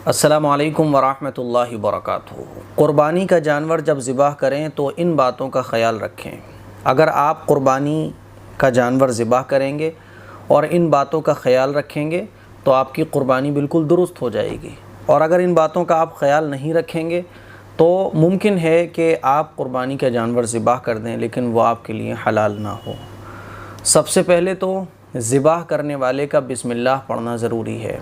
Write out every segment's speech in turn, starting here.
السلام علیکم ورحمۃ اللہ وبرکاتہ۔ قربانی کا جانور جب ذبح کریں تو ان باتوں کا خیال رکھیں۔ اگر آپ قربانی کا جانور ذبح کریں گے اور ان باتوں کا خیال رکھیں گے تو آپ کی قربانی بالکل درست ہو جائے گی، اور اگر ان باتوں کا آپ خیال نہیں رکھیں گے تو ممکن ہے کہ آپ قربانی کا جانور ذبح کر دیں لیکن وہ آپ کے لیے حلال نہ ہو۔ سب سے پہلے تو ذبح کرنے والے کا بسم اللہ پڑھنا ضروری ہے۔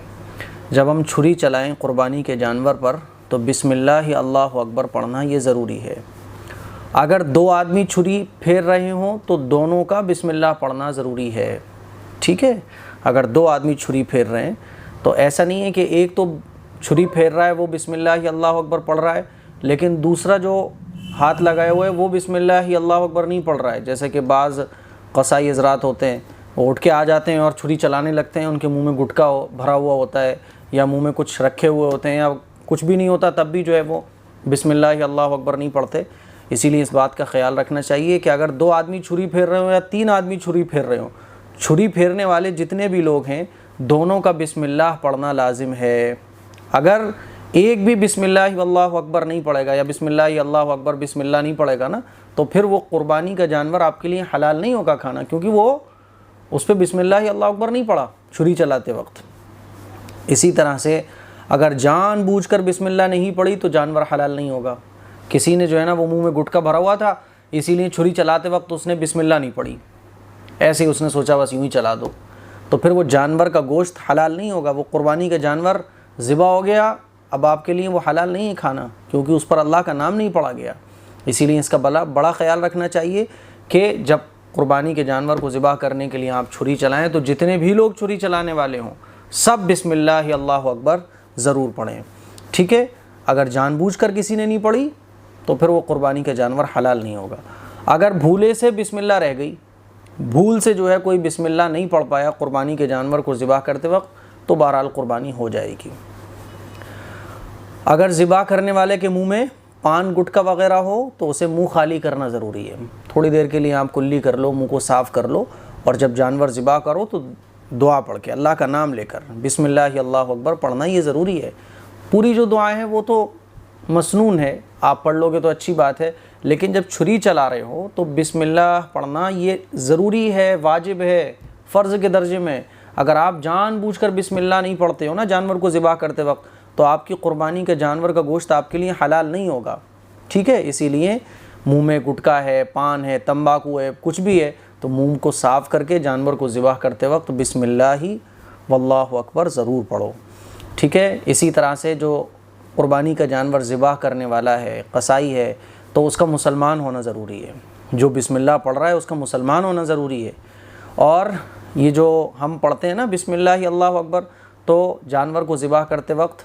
جب ہم چھری چلائیں قربانی کے جانور پر تو بسم اللہ اللہ اکبر پڑھنا یہ ضروری ہے۔ اگر دو آدمی چھری پھیر رہے ہوں تو دونوں کا بسم اللہ پڑھنا ضروری ہے، ٹھیک ہے۔ اگر دو آدمی چھری پھیر رہے ہیں تو ایسا نہیں ہے کہ ایک تو چھری پھیر رہا ہے وہ بسم اللہ اللہ اکبر پڑھ رہا ہے لیکن دوسرا جو ہاتھ لگائے ہوئے ہے وہ بسم اللہ اللہ اکبر نہیں پڑھ رہا ہے۔ جیسے کہ بعض قصائی حضرات ہوتے ہیں، وہ اٹھ کے آ جاتے ہیں اور چھری چلانے لگتے ہیں، ان کے منہ میں گٹکا بھرا ہوا ہوتا ہے یا منہ میں کچھ رکھے ہوئے ہوتے ہیں یا کچھ بھی نہیں ہوتا، تب بھی جو ہے وہ بسم اللہ اللہ اکبر نہیں پڑھتے۔ اسی لیے اس بات کا خیال رکھنا چاہیے کہ اگر دو آدمی چھری پھیر رہے ہوں یا تین آدمی چھری پھیر رہے ہوں، چھری پھیرنے والے جتنے بھی لوگ ہیں دونوں کا بسم اللہ پڑھنا لازم ہے۔ اگر ایک بھی بسم اللہ اللہ اکبر نہیں پڑھے گا یا بسم اللہ اللہ اکبر بسم اللہ نہیں پڑھے گا نا تو پھر وہ قربانی کا جانور آپ کے لیے حلال نہیں ہوگا کھانا، کیونکہ وہ اس پہ بسم اللہ اللہ اکبر نہیں پڑھا چھری چلاتے وقت۔ اسی طرح سے اگر جان بوجھ کر بسم اللہ نہیں پڑھی تو جانور حلال نہیں ہوگا۔ کسی نے جو ہے نا وہ منہ میں گٹکا بھرا ہوا تھا، اسی لیے چھری چلاتے وقت اس نے بسم اللہ نہیں پڑھی، ایسے ہی اس نے سوچا بس یوں ہی چلا دو، تو پھر وہ جانور کا گوشت حلال نہیں ہوگا۔ وہ قربانی کا جانور ذبح ہو گیا، اب آپ کے لیے وہ حلال نہیں ہے کھانا، کیونکہ اس پر اللہ کا نام نہیں پڑھا گیا۔ اسی لیے اس کا بڑا خیال رکھنا چاہیے کہ جب قربانی کے جانور کو ذبح کرنے کے لیے آپ چھری چلائیں تو جتنے بھی لوگ چھری چلانے والے ہوں سب بسم اللہ اللہ اکبر ضرور پڑھیں، ٹھیک ہے۔ اگر جان بوجھ کر کسی نے نہیں پڑھی تو پھر وہ قربانی کا جانور حلال نہیں ہوگا۔ اگر بھولے سے بسم اللہ رہ گئی، بھول سے جو ہے کوئی بسم اللہ نہیں پڑھ پایا قربانی کے جانور کو ذبح کرتے وقت تو بہرحال قربانی ہو جائے گی۔ اگر ذبح کرنے والے کے منہ میں پان گٹکا وغیرہ ہو تو اسے منہ خالی کرنا ضروری ہے۔ تھوڑی دیر کے لیے آپ کلی کر لو، منہ کو صاف کر لو، اور جب جانور ذبح کرو تو دعا پڑھ کے اللہ کا نام لے کر بسم اللہ اللہ اکبر پڑھنا یہ ضروری ہے۔ پوری جو دعائیں ہیں وہ تو مسنون ہے، آپ پڑھ لو گے تو اچھی بات ہے، لیکن جب چھری چلا رہے ہو تو بسم اللہ پڑھنا یہ ضروری ہے، واجب ہے، فرض کے درجے میں۔ اگر آپ جان بوجھ کر بسم اللہ نہیں پڑھتے ہو نا جانور کو ذبح کرتے وقت تو آپ کی قربانی کا جانور کا گوشت آپ کے لیے حلال نہیں ہوگا، ٹھیک ہے۔ اسی لیے منہ میں گٹکا ہے، پان ہے، تمباکو ہے، کچھ بھی ہے تو منہ کو صاف کر کے جانور کو ذبح کرتے وقت بسم اللہ واللہ اکبر ضرور پڑھو، ٹھیک ہے۔ اسی طرح سے جو قربانی کا جانور ذبح کرنے والا ہے، قصائی ہے، تو اس کا مسلمان ہونا ضروری ہے۔ جو بسم اللہ پڑھ رہا ہے اس کا مسلمان ہونا ضروری ہے۔ اور یہ جو ہم پڑھتے ہیں نا بسم اللہ اللہ اکبر، تو جانور کو ذبح کرتے وقت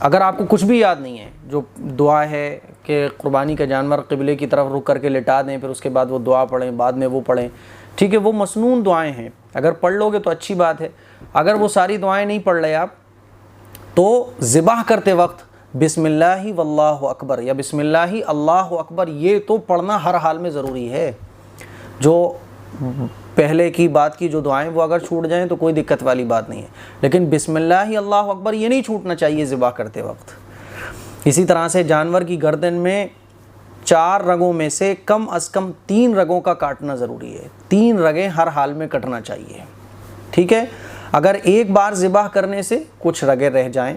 اگر آپ کو کچھ بھی یاد نہیں ہے، جو دعا ہے کہ قربانی کا جانور قبلے کی طرف رخ کر کے لٹا دیں، پھر اس کے بعد وہ دعا پڑھیں، بعد میں وہ پڑھیں، ٹھیک ہے، وہ مسنون دعائیں ہیں، اگر پڑھ لو گے تو اچھی بات ہے۔ اگر وہ ساری دعائیں نہیں پڑھ رہے آپ تو ذبح کرتے وقت بسم اللہ واللہ اکبر یا بسم اللہ اللہ اکبر یہ تو پڑھنا ہر حال میں ضروری ہے۔ جو پہلے کی بات کی جو دعائیں وہ اگر چھوٹ جائیں تو کوئی دقت والی بات نہیں ہے، لیکن بسم اللہ اللہ اکبر یہ نہیں چھوٹنا چاہیے ذبح کرتے وقت۔ اسی طرح سے جانور کی گردن میں 4 رگوں میں سے کم از کم 3 رگوں کا کاٹنا ضروری ہے، 3 رگیں ہر حال میں کٹنا چاہیے، ٹھیک ہے۔ اگر ایک بار ذبح کرنے سے کچھ رگیں رہ جائیں،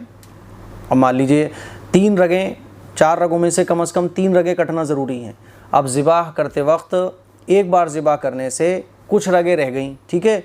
اور مان لیجئے 3 رگیں، 4 رگوں میں سے کم از کم 3 رگیں کٹنا ضروری ہیں، اب ذبح کرتے وقت ایک بار ذبح کرنے سے کچھ رگیں رہ گئیں، ٹھیک ہے،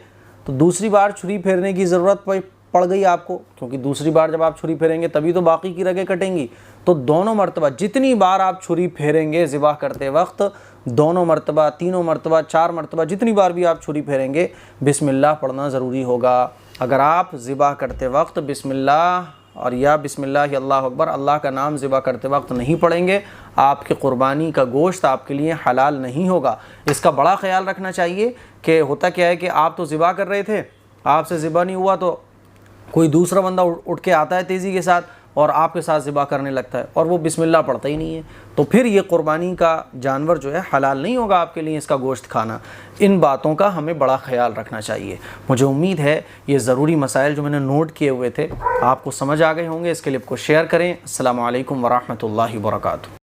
تو دوسری بار چھری پھیرنے کی ضرورت پڑ گئی آپ کو، کیونکہ دوسری بار جب آپ چھری پھیریں گے تبھی تو باقی کی رگیں کٹیں گی، تو دونوں مرتبہ جتنی بار آپ چھری پھیریں گے ذبح کرتے وقت، دونوں مرتبہ، تینوں مرتبہ، 4 مرتبہ، جتنی بار بھی آپ چھری پھیریں گے بسم اللہ پڑھنا ضروری ہوگا۔ اگر آپ ذبح کرتے وقت بسم اللہ اور یا بسم اللہ اللہ اکبر اللہ کا نام ذبح کرتے وقت نہیں پڑھیں گے آپ کی قربانی کا گوشت آپ کے لیے حلال نہیں ہوگا۔ اس کا بڑا خیال رکھنا چاہیے کہ ہوتا کیا ہے کہ آپ تو ذبح کر رہے تھے، آپ سے ذبح نہیں ہوا تو کوئی دوسرا بندہ اٹھ کے آتا ہے تیزی کے ساتھ اور آپ کے ساتھ ذبح کرنے لگتا ہے اور وہ بسم اللہ پڑھتا ہی نہیں ہے، تو پھر یہ قربانی کا جانور جو ہے حلال نہیں ہوگا آپ کے لیے اس کا گوشت کھانا۔ ان باتوں کا ہمیں بڑا خیال رکھنا چاہیے۔ مجھے امید ہے یہ ضروری مسائل جو میں نے نوٹ کیے ہوئے تھے آپ کو سمجھ آ گئے ہوں گے۔ اس کلپ کو شیئر کریں۔ السلام علیکم ورحمۃ اللہ وبرکاتہ۔